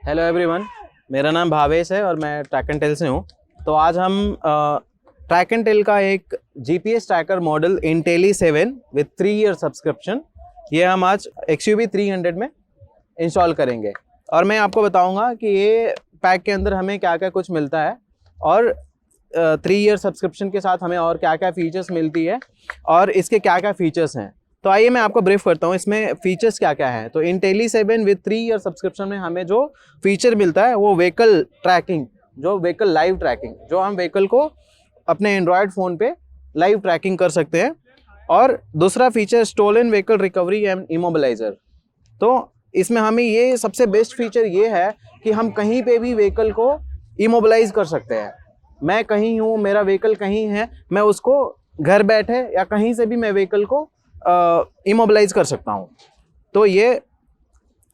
Hello everyone, मेरा नाम भावेश है और मैं ट्रैक एंड टेल से हूँ। तो आज हम ट्रैक एंड टेल का एक GPS tracker model Intelli 7 with 3 year subscription, ये हम आज XUV 300 में इंस्टॉल करेंगे और मैं आपको बताऊंगा कि ये पैक के अंदर हमें क्या क्या कुछ मिलता है और 3 ईयर सब्सक्रिप्शन के साथ हमें और क्या क्या फीचर्स मिलती है और इसके क्या क्या फीचर्स हैं। तो आइए मैं आपको ब्रीफ करता हूँ इसमें फीचर्स क्या क्या हैं। तो इंटेली 7 विद 3 ईयर सब्सक्रिप्शन में हमें जो फीचर मिलता है वो व्हीकल ट्रैकिंग, जो व्हीकल लाइव ट्रैकिंग, जो हम व्हीकल को अपने एंड्रॉयड फ़ोन पे लाइव ट्रैकिंग कर सकते हैं। और दूसरा feature stolen vehicle recovery and immobiliser. तो इसमें हमें ये सबसे बेस्ट फीचर ये है कि हम कहीं पे भी व्हीकल को इमोबिलाइज कर सकते हैं। मैं कहीं हूँ, मेरा व्हीकल कहीं है, मैं उसको घर बैठे या कहीं से भी मैं व्हीकल को इमोबिलाइज कर सकता हूँ। तो ये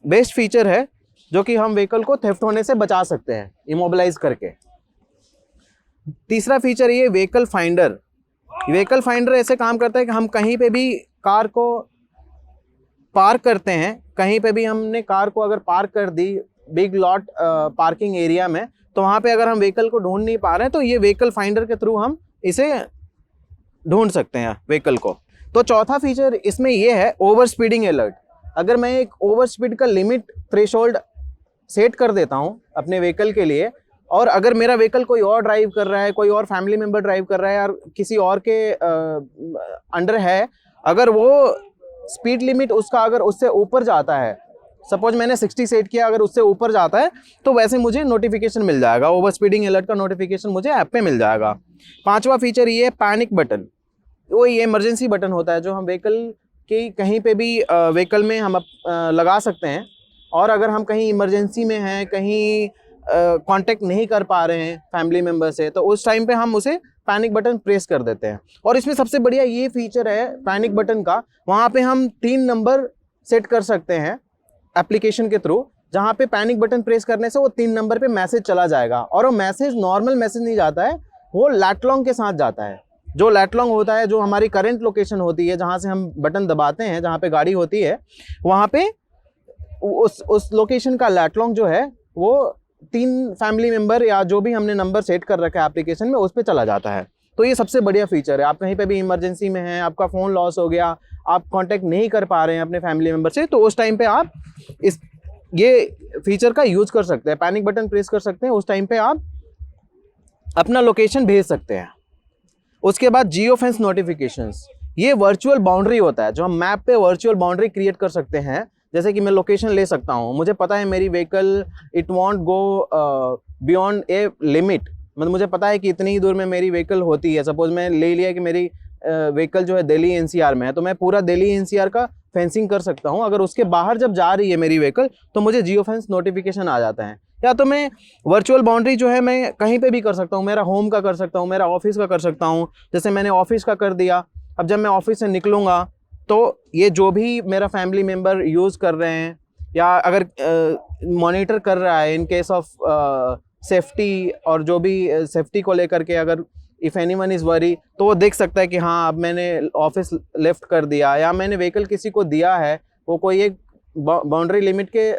बेस्ट फीचर है जो कि हम व्हीकल को थेफ्ट होने से बचा सकते हैं इमोबिलाइज करके। तीसरा फीचर ये व्हीकल फाइंडर। व्हीकल फाइंडर ऐसे काम करता है कि हम कहीं पे भी कार को पार्क करते हैं, कहीं पे भी हमने कार को अगर पार्क कर the big lot parking area में, तो वहाँ पे अगर हम व्हीकल को ढूंढ नहीं पा रहे हैं तो ये व्हीकल फाइंडर के थ्रू हम इसे ढूंढ सकते हैं व्हीकल को। तो चौथा फीचर इसमें ये है ओवर स्पीडिंग अलर्ट। अगर मैं एक ओवर स्पीड का लिमिट थ्रेशोल्ड सेट कर देता हूँ अपने व्हीकल के लिए, और अगर मेरा व्हीकल कोई और ड्राइव कर रहा है, कोई और फैमिली मेम्बर ड्राइव कर रहा है और किसी और के अंडर है, अगर वो स्पीड लिमिट उसका अगर उससे ऊपर जाता है, सपोज मैंने 60 सेट किया, अगर उससे ऊपर जाता है तो वैसे मुझे नोटिफिकेशन मिल जाएगा, ओवर स्पीडिंग अलर्ट का नोटिफिकेशन मुझे ऐप पे मिल जाएगा। पांचवा फीचर ये है पैनिक बटन। वो ये इमरजेंसी बटन होता है जो हम व्हीकल के कहीं पे भी व्हीकल में हम लगा सकते हैं, और अगर हम कहीं इमरजेंसी में हैं, कहीं कांटेक्ट नहीं कर पा रहे हैं फैमिली मेम्बर से, तो उस टाइम पे हम उसे पैनिक बटन प्रेस कर देते हैं। और इसमें सबसे बढ़िया ये फीचर है पैनिक बटन का, वहाँ पे हम 3 नंबर सेट कर सकते हैं एप्लीकेशन के थ्रू, जहाँ पे पैनिक बटन प्रेस करने से वो 3 नंबर पे मैसेज चला जाएगा। और वो मैसेज नॉर्मल मैसेज नहीं जाता है, वो लैटलॉन्ग के साथ जाता है। जो लैटलॉन्ग होता है, जो हमारी करंट लोकेशन होती है, जहाँ से हम बटन दबाते हैं, जहाँ पे गाड़ी होती है, वहाँ पे उस लोकेशन का लैटलॉन्ग जो है वो 3 फैमिली मेम्बर या जो भी हमने नंबर सेट कर रखा है एप्लीकेशन में, उस पर चला जाता है। तो ये सबसे बढ़िया फीचर है। आप कहीं पे भी इमरजेंसी में हैं, आपका फ़ोन लॉस हो गया, आप कांटेक्ट नहीं कर पा रहे हैं अपने फैमिली मेम्बर से, तो उस टाइम पे आप ये फीचर का यूज़ कर सकते हैं। पैनिक बटन प्रेस कर सकते हैं, उस टाइम पे आप अपना लोकेशन भेज सकते हैं। उसके बाद जियो फेंस नोटिफिकेशंस, ये वर्चुअल बाउंड्री होता है जो हम मैप पे वर्चुअल बाउंड्री क्रिएट कर सकते हैं। जैसे कि मैं लोकेशन ले सकता हूँ, मुझे पता है मेरी vehicle it won't go beyond a limit, मतलब मुझे पता है कि इतनी ही दूर में मेरी व्हीकल होती है। सपोज मैं ले लिया कि मेरी व्हीकल जो है दिल्ली NCR में है, तो मैं पूरा दिल्ली NCR का फेंसिंग कर सकता हूँ। अगर उसके बाहर जब जा रही है मेरी व्हीकल तो मुझे जियो फेंस नोटिफिकेशन आ जाता है। या तो मैं वर्चुअल बाउंड्री जो है मैं कहीं पे भी कर सकता हूँ, मेरा होम का कर सकता हूँ, मेरा ऑफिस का कर सकता हूँ। जैसे मैंने ऑफिस का कर दिया, अब जब मैं ऑफिस से निकलूँगा तो ये जो भी मेरा फैमिली मेम्बर यूज़ कर रहे हैं या अगर मॉनिटर कर रहा है इन केस ऑफ सेफ्टी, और जो भी सेफ्टी को लेकर के अगर इफ़ एनीवन इज़ वरी, तो वो देख सकता है कि हाँ अब मैंने ऑफिस लेफ्ट कर दिया या मैंने व्हीकल किसी को दिया है, वो कोई एक बाउंड्री लिमिट के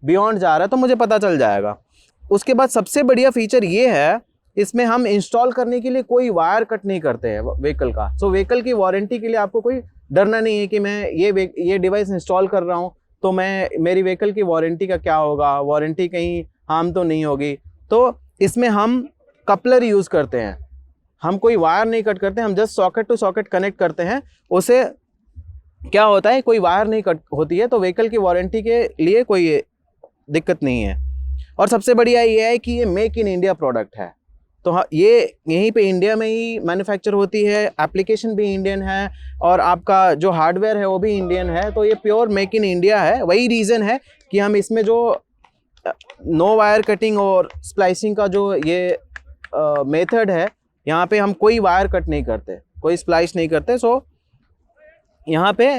बियॉन्ड जा रहा है, तो मुझे पता चल जाएगा। उसके बाद सबसे बढ़िया फीचर ये है, इसमें हम इंस्टॉल करने के लिए कोई वायर कट नहीं करते हैं व्हीकल का। सो व्हीकल की वारंटी के लिए आपको कोई डरना नहीं है कि मैं ये डिवाइस इंस्टॉल कर रहा हूँ तो मेरी व्हीकल की वारंटी का क्या होगा, वारंटी कहीं हार्म तो नहीं होगी। तो इसमें हम कपलर यूज़ करते हैं, हम कोई वायर नहीं कट करते, हम just socket to socket connect करते हैं। उसे क्या होता है, कोई वायर नहीं कट होती है, तो व्हीकल की वारंटी के लिए कोई दिक्कत नहीं है। और सबसे बढ़िया ये है कि ये मेक इन इंडिया प्रोडक्ट है, तो ये यहीं पे इंडिया में ही मैन्युफैक्चर होती है, एप्लीकेशन भी इंडियन है और आपका जो हार्डवेयर है वो भी इंडियन है। तो ये प्योर मेक इन इंडिया है। वही रीज़न है कि हम इसमें जो नो वायर कटिंग और स्प्लाइसिंग का जो ये मेथड है, यहाँ पे हम कोई वायर कट नहीं करते, कोई स्प्लाइस नहीं करते। सो यहाँ पे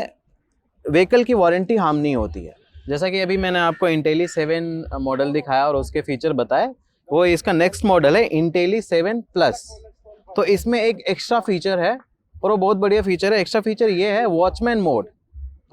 व्हीकल की वारंटी हार्म नहीं होती है। जैसा कि अभी मैंने आपको इंटेली 7 मॉडल दिखाया और उसके फीचर बताए, वो इसका नेक्स्ट मॉडल है इंटेली 7 प्लस। तो इसमें एक एक्स्ट्रा फीचर है और वो बहुत बढ़िया फीचर है। एक्स्ट्रा फीचर ये है वॉचमैन मोड।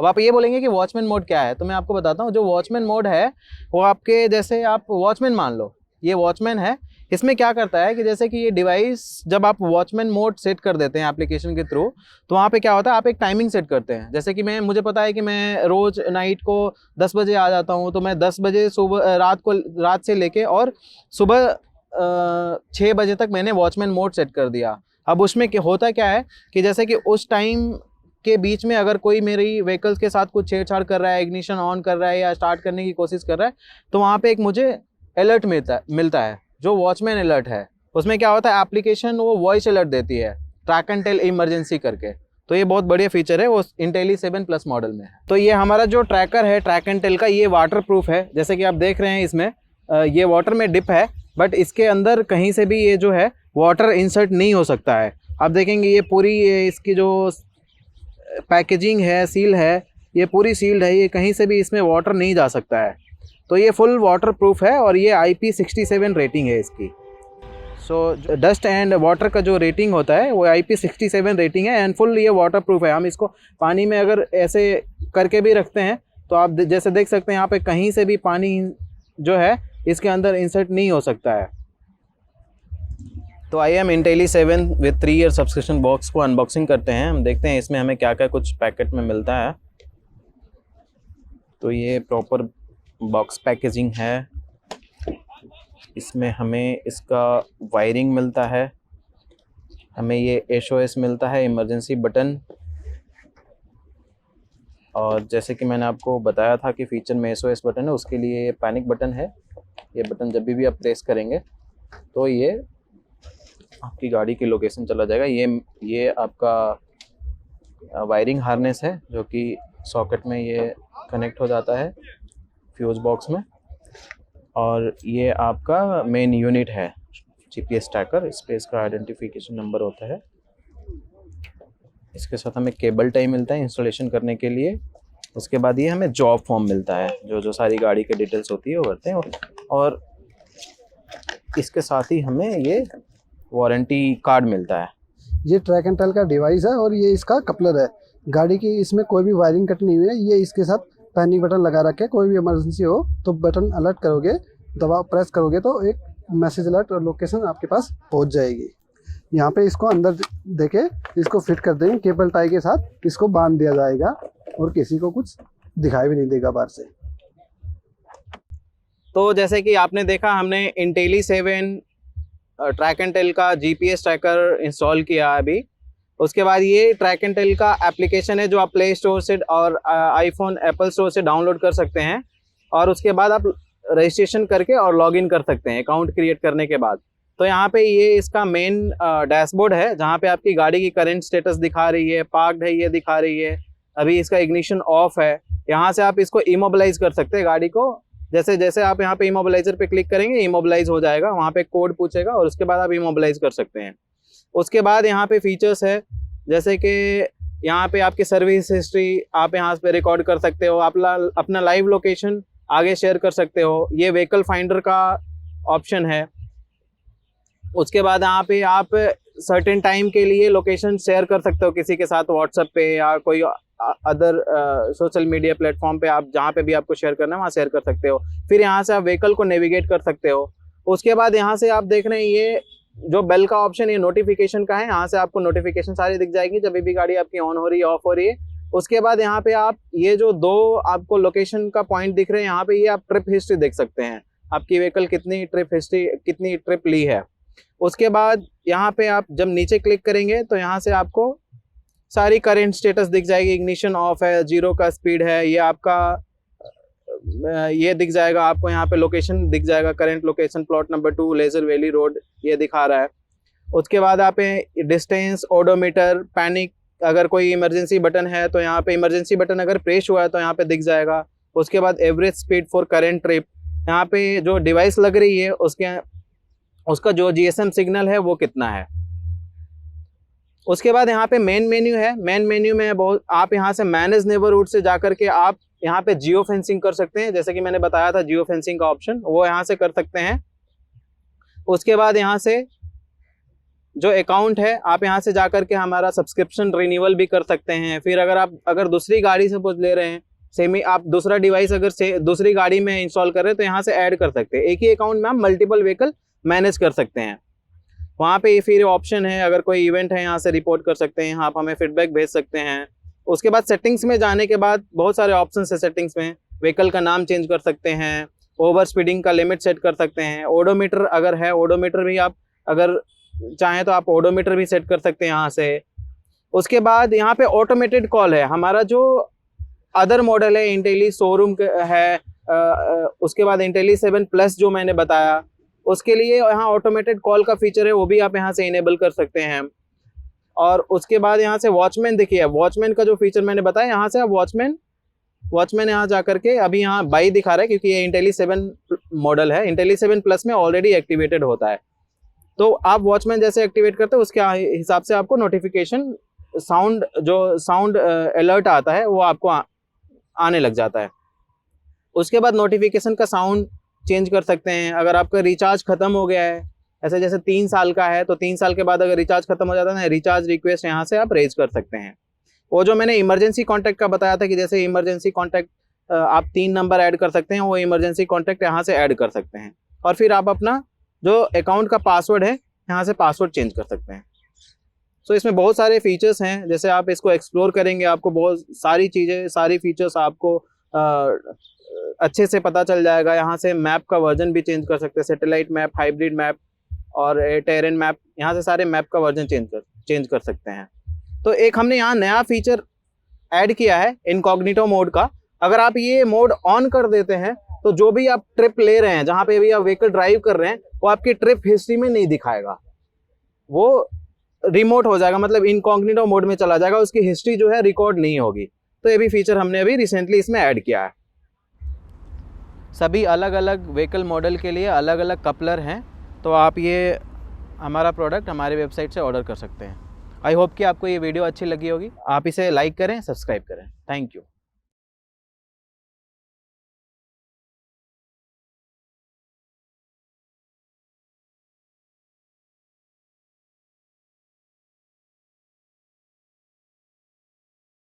अब आप ये बोलेंगे कि वॉचमैन मोड क्या है, तो मैं आपको बताता हूँ। जो वॉचमैन मोड है वो आपके, जैसे आप वॉचमैन मान लो, ये वॉचमैन है, इसमें क्या करता है कि जैसे कि ये डिवाइस जब आप वॉचमैन मोड सेट कर देते हैं एप्लीकेशन के थ्रू, तो वहाँ पे क्या होता है, आप एक टाइमिंग सेट करते हैं। जैसे कि मुझे पता है कि मैं रोज नाइट को 10 बजे आ जाता हूँ, तो मैं 10 बजे सुबह रात से लेके और सुबह 6 बजे तक मैंने वॉचमैन मोड सेट कर दिया। अब उसमें होता क्या है कि जैसे कि उस टाइम के बीच में अगर कोई मेरी व्हीकल्स के साथ कुछ छेड़छाड़ कर रहा है, इग्निशन ऑन कर रहा है या स्टार्ट करने की कोशिश कर रहा है, तो वहाँ पे एक मुझे अलर्ट मिलता है जो वॉचमैन अलर्ट है। उसमें क्या होता है, एप्लीकेशन वो वॉइस अलर्ट देती है, ट्रैक एंड टेल इमरजेंसी करके। तो ये बहुत बढ़िया फीचर है, वो IntelliSeven+ मॉडल में है। तो ये हमारा जो ट्रैकर है ट्रैक एंड टेल का, ये वाटर प्रूफ है। जैसे कि आप देख रहे हैं इसमें ये वाटर में डिप है, बट इसके अंदर कहीं से भी ये जो है वाटर इंसर्ट नहीं हो सकता है। आप देखेंगे ये पूरी इसकी जो पैकेजिंग है, सील है, ये पूरी सील्ड है, ये कहीं से भी इसमें वाटर नहीं जा सकता है। तो ये फुल वाटर प्रूफ है और ये IP67 रेटिंग है इसकी। सो डस्ट एंड वाटर का जो रेटिंग होता है वो IP67 रेटिंग है एंड फुल ये वाटर प्रूफ है। हम इसको पानी में अगर ऐसे करके भी रखते हैं तो आप जैसे देख सकते हैं यहाँ पे कहीं से भी पानी जो है इसके अंदर इंसर्ट नहीं हो सकता है। तो आइए हम IntelliSeven with 3 year subscription box को अनबॉक्सिंग करते हैं। हम देखते हैं इसमें हमें क्या क्या कुछ पैकेट में मिलता है। तो ये प्रॉपर बॉक्स पैकेजिंग है। इसमें हमें इसका वायरिंग मिलता है, हमें ये SOS मिलता है, इमरजेंसी बटन, और जैसे कि मैंने आपको बताया था कि फीचर में SOS बटन है, उसके लिए ये पैनिक बटन है। ये बटन जब भी आप प्रेस करेंगे तो ये आपकी गाड़ी की लोकेशन चला जाएगा। ये आपका वायरिंग हार्नेस है जो कि सॉकेट में ये कनेक्ट हो जाता है फ्यूज बॉक्स में, और ये आपका मेन यूनिट है GPS ट्रैकर। इस पर इसका आइडेंटिफिकेशन नंबर होता है। इसके साथ हमें केबल टाई मिलता है इंस्टॉलेशन करने के लिए। उसके बाद ये हमें जॉब फॉर्म मिलता है, जो सारी गाड़ी की डिटेल्स होती है वो भरते हैं, और इसके साथ ही हमें ये वारंटी कार्ड मिलता है। ये ट्रैक एंड टेल का डिवाइस है और ये इसका कपलर है। गाड़ी की इसमें कोई भी वायरिंग कट नहीं हुई है। ये इसके साथ पैनिक बटन लगा रखे, कोई भी इमरजेंसी हो तो बटन अलर्ट करोगे, दबा प्रेस करोगे तो एक मैसेज अलर्ट और लोकेशन आपके पास पहुंच जाएगी। यहाँ पे इसको अंदर देके इसको फिट कर देंगे, केबल टाई के साथ इसको बांध दिया जाएगा और किसी को कुछ दिखाई भी नहीं देगा बाहर से। तो जैसे कि आपने देखा, हमने IntelliSeven ट्रैक एंड टेल का GPS ट्रैकर इंस्टॉल किया अभी। उसके बाद ये ट्रैक एंड टेल का एप्लीकेशन है जो आप प्ले स्टोर से और आईफोन एप्पल स्टोर से डाउनलोड कर सकते हैं, और उसके बाद आप रजिस्ट्रेशन करके और लॉगिन कर सकते हैं अकाउंट क्रिएट करने के बाद। तो यहाँ पे ये इसका मेन डैशबोर्ड है जहाँ पे आपकी गाड़ी की करंट स्टेटस दिखा रही है, पार्क्ड है ये दिखा रही है, अभी इसका इग्निशन ऑफ है। यहाँ से आप इसको इमोबिलाइज कर सकते हैं गाड़ी को। जैसे जैसे आप यहाँ पे इमोबिलाइजर पे क्लिक करेंगे इमोबिलाइज हो जाएगा, वहाँ पे कोड पूछेगा और उसके बाद आप इमोबिलाइज कर सकते हैं। उसके बाद यहाँ पे फीचर्स है जैसे कि यहाँ पे आपकी सर्विस हिस्ट्री आप यहाँ पे रिकॉर्ड कर सकते हो, आप अपना लाइव लोकेशन आगे शेयर कर सकते हो। ये व्हीकल फाइंडर का ऑप्शन है। उसके बाद यहाँ पे आप सर्टेन टाइम के लिए लोकेशन शेयर कर सकते हो किसी के साथ व्हाट्सएप पे या कोई अदर सोशल मीडिया प्लेटफॉर्म पे, आप जहाँ पे भी आपको शेयर करना है वहाँ शेयर कर सकते हो। फिर यहाँ से आप व्हीकल को नेविगेट कर सकते हो। उसके बाद यहाँ से आप देख रहे हैं ये जो बेल का ऑप्शन ये नोटिफिकेशन का है, यहाँ से आपको नोटिफिकेशन सारी दिख जाएगी जब भी गाड़ी आपकी ऑन हो रही है ऑफ हो रही है। उसके बाद यहाँ पे आप ये जो 2 आपको लोकेशन का पॉइंट दिख रहे हैं यहाँ पे, ये आप ट्रिप हिस्ट्री देख सकते हैं, आपकी व्हीकल कितनी ट्रिप ली है। उसके बाद यहाँ पे आप जब नीचे क्लिक करेंगे तो यहाँ से आपको सारी करंट स्टेटस दिख जाएगी, इग्निशन ऑफ है, 0 का स्पीड है, ये आपका ये दिख जाएगा आपको, यहाँ पे लोकेशन दिख जाएगा, current location plot number 2 Leisure Valley Road ये दिखा रहा है। उसके बाद आप डिस्टेंस, ओडोमीटर, पैनिक, अगर कोई इमरजेंसी बटन है तो यहाँ पे इमरजेंसी बटन अगर प्रेस हुआ है तो यहाँ पे दिख जाएगा। उसके बाद average speed for current trip, यहाँ पे जो डिवाइस लग रही है उसका जो GSM सिग्नल है वो कितना है। उसके बाद यहाँ पे मेन मेन्यू है। मेन मेन्यू में आप यहाँ से मैनेज नेबरहुड से जाकर के आप यहाँ पे जियो फेंसिंग कर सकते हैं, जैसे कि मैंने बताया था जियो फेंसिंग का ऑप्शन, वो यहाँ से कर सकते हैं। उसके बाद यहाँ से जो अकाउंट है आप यहाँ से जा करके हमारा सब्सक्रिप्शन रिन्यूअल भी कर सकते हैं। फिर अगर दूसरी गाड़ी से ले रहे हैं सेम ही, आप दूसरा डिवाइस अगर दूसरी गाड़ी में इंस्टॉल कर रहे हैं तो यहाँ से ऐड कर सकते हैं। एक ही अकाउंट में आप मल्टीपल व्हीकल मैनेज कर सकते हैं। वहाँ पे फिर ऑप्शन है, अगर कोई इवेंट है यहाँ से रिपोर्ट कर सकते हैं, आप हमें फीडबैक भेज सकते हैं। उसके बाद सेटिंग्स में जाने के बाद बहुत सारे ऑप्शन है सेटिंग्स में। व्हीकल का नाम चेंज कर सकते हैं, ओवर स्पीडिंग का लिमिट सेट कर सकते हैं, ओडोमीटर अगर है ओडोमीटर भी आप अगर चाहें तो आप ओडोमीटर भी सेट कर सकते हैं यहाँ से। उसके बाद यहाँ पे ऑटोमेटेड कॉल है। हमारा जो अदर मॉडल है इंटेली शोरूम है, उसके बाद इंटेली 7 प्लस जो मैंने बताया, उसके लिए यहाँ ऑटोमेटेड कॉल का फीचर है, वो भी आप यहाँ से इनेबल कर सकते हैं। और उसके बाद यहाँ से वॉचमैन देखिए, वॉचमैन का जो फीचर मैंने बताया, यहाँ से आप वॉचमैन यहाँ जा करके अभी यहाँ बाई दिखा रहा है क्योंकि ये इंटेली 7 मॉडल है। इंटेली 7 प्लस में ऑलरेडी एक्टिवेटेड होता है। तो आप वॉचमैन जैसे एक्टिवेट करते हो उसके हिसाब से आपको नोटिफिकेशन साउंड अलर्ट आता है वो आपको आने लग जाता है। उसके बाद नोटिफिकेशन का साउंड चेंज कर सकते हैं। अगर आपका रिचार्ज खत्म हो गया है, ऐसे जैसे 3 साल का है तो 3 साल के बाद अगर रिचार्ज खत्म हो जाता है ना, रिचार्ज रिक्वेस्ट यहाँ से आप रेज कर सकते हैं। वो जो मैंने इमरजेंसी कॉन्टैक्ट का बताया था कि जैसे इमरजेंसी कॉन्टैक्ट आप 3 नंबर ऐड कर सकते हैं, वो इमरजेंसी कॉन्टैक्ट यहाँ से ऐड कर सकते हैं। और फिर आप अपना जो अकाउंट का पासवर्ड है यहाँ से पासवर्ड चेंज कर सकते हैं। सो इसमें बहुत सारे फीचर्स हैं, जैसे आप इसको एक्सप्लोर करेंगे आपको बहुत सारी चीज़ें, सारी फीचर्स आपको अच्छे से पता चल जाएगा। यहाँ से मैप का वर्जन भी चेंज कर सकते हैं, सैटेलाइट मैप, हाइब्रिड मैप और टेरेन मैप, यहाँ से सारे मैप का वर्जन चेंज कर सकते हैं। तो एक हमने यहाँ नया फीचर ऐड किया है इनकॉग्निटो मोड का। अगर आप ये मोड ऑन कर देते हैं तो जो भी आप ट्रिप ले रहे हैं, जहाँ पे भी आप व्हीकल ड्राइव कर रहे हैं, वो आपकी ट्रिप हिस्ट्री में नहीं दिखाएगा, वो रिमोट हो जाएगा, मतलब इनकॉग्निटो मोड में चला जाएगा, उसकी हिस्ट्री जो है रिकॉर्ड नहीं होगी। तो ये भी फीचर हमने अभी रिसेंटली इसमें ऐड किया है। सभी अलग अलग व्हीकल मॉडल के लिए अलग अलग कपलर हैं, तो आप ये हमारा प्रोडक्ट हमारे वेबसाइट से ऑर्डर कर सकते हैं। आई होप कि आपको ये वीडियो अच्छी लगी होगी। आप इसे लाइक करें, सब्सक्राइब करें। Thank you.